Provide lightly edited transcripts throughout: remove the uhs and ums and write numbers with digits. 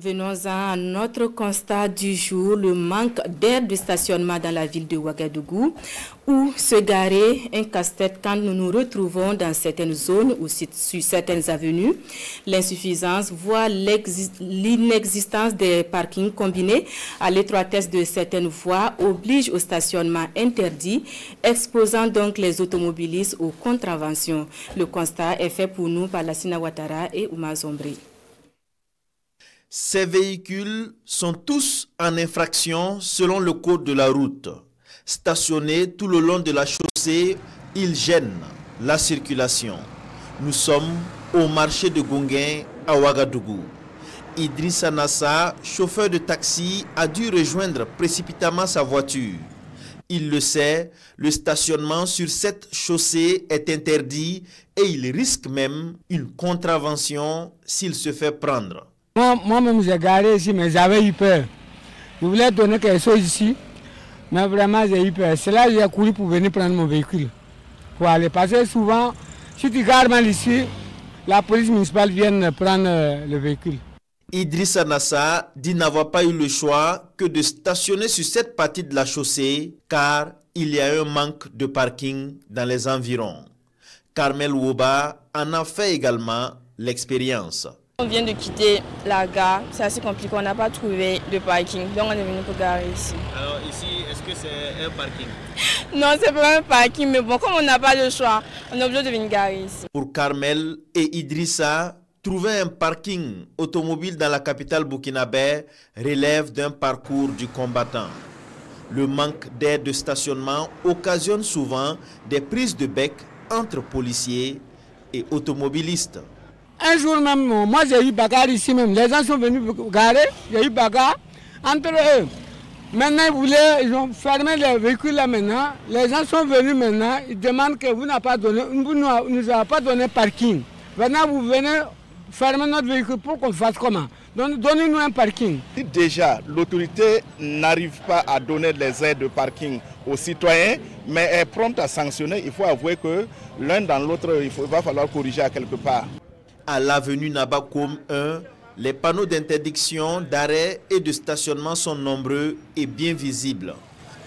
Venons-en à notre constat du jour, le manque d'aire de stationnement dans la ville de Ouagadougou. Où se garer, un casse-tête quand nous nous retrouvons dans certaines zones ou sur certaines avenues. L'insuffisance, voire l'inexistence des parkings combinés à l'étroitesse de certaines voies oblige au stationnement interdit, exposant donc les automobilistes aux contraventions. Le constat est fait pour nous par Lassina Ouattara et Oumar Zombri. Ces véhicules sont tous en infraction selon le code de la route. Stationnés tout le long de la chaussée, ils gênent la circulation. Nous sommes au marché de Gonguin à Ouagadougou. Idrissa Nassa, chauffeur de taxi, a dû rejoindre précipitamment sa voiture. Il le sait, le stationnement sur cette chaussée est interdit et il risque même une contravention s'il se fait prendre. Moi-même, j'ai garé ici, mais j'avais eu peur. Je voulais donner quelque chose ici, mais vraiment, j'ai eu peur. C'est là que j'ai couru pour venir prendre mon véhicule. Pour aller. Parce que souvent, si tu gares mal ici, la police municipale vient prendre le véhicule. Idrissa Nassa dit n'avoir pas eu le choix que de stationner sur cette partie de la chaussée, car il y a un manque de parking dans les environs. Carmel Woba en a fait également l'expérience. On vient de quitter la gare, c'est assez compliqué, on n'a pas trouvé de parking, donc on est venu pour garer ici. Alors ici, est-ce que c'est un parking? Non, c'est pas un parking, mais bon, comme on n'a pas le choix, on est obligé de venir garer ici. Pour Carmel et Idrissa, trouver un parking automobile dans la capitale burkinabé relève d'un parcours du combattant. Le manque d'aire de stationnement occasionne souvent des prises de bec entre policiers et automobilistes. Un jour même, moi j'ai eu bagarre ici même. Les gens sont venus garer, j'ai eu bagarre entre eux. Maintenant, ils ont fermé les véhicules là maintenant. Les gens sont venus maintenant, ils demandent que vous n'avez pas donné, vous ne nous avez pas donné parking. Maintenant, vous venez fermer notre véhicule pour qu'on fasse comment? Donnez-nous un parking. Si déjà l'autorité n'arrive pas à donner les aides de parking aux citoyens, mais est prompte à sanctionner, il faut avouer que l'un dans l'autre, il va falloir corriger à quelque part. À l'avenue Nabakoum 1, les panneaux d'interdiction, d'arrêt et de stationnement sont nombreux et bien visibles.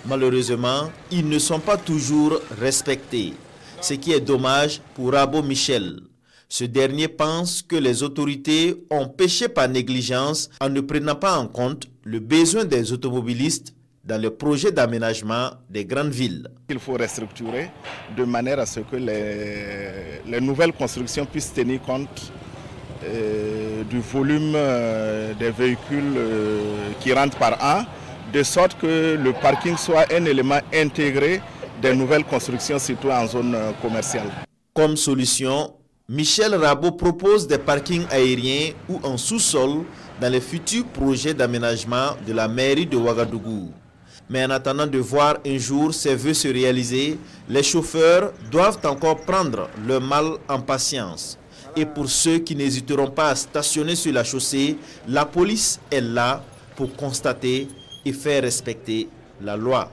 Malheureusement, ils ne sont pas toujours respectés, ce qui est dommage pour Rabo Michel. Ce dernier pense que les autorités ont péché par négligence en ne prenant pas en compte le besoin des automobilistes dans le projet d'aménagement des grandes villes. Il faut restructurer de manière à ce que les nouvelles constructions puissent tenir compte du volume des véhicules qui rentrent par an, de sorte que le parking soit un élément intégré des nouvelles constructions, surtout en zone commerciale. Comme solution, Michel Rabo propose des parkings aériens ou en sous-sol dans les futurs projets d'aménagement de la mairie de Ouagadougou. Mais en attendant de voir un jour ces vœux se réaliser, les chauffeurs doivent encore prendre leur mal en patience. Et pour ceux qui n'hésiteront pas à stationner sur la chaussée, la police est là pour constater et faire respecter la loi.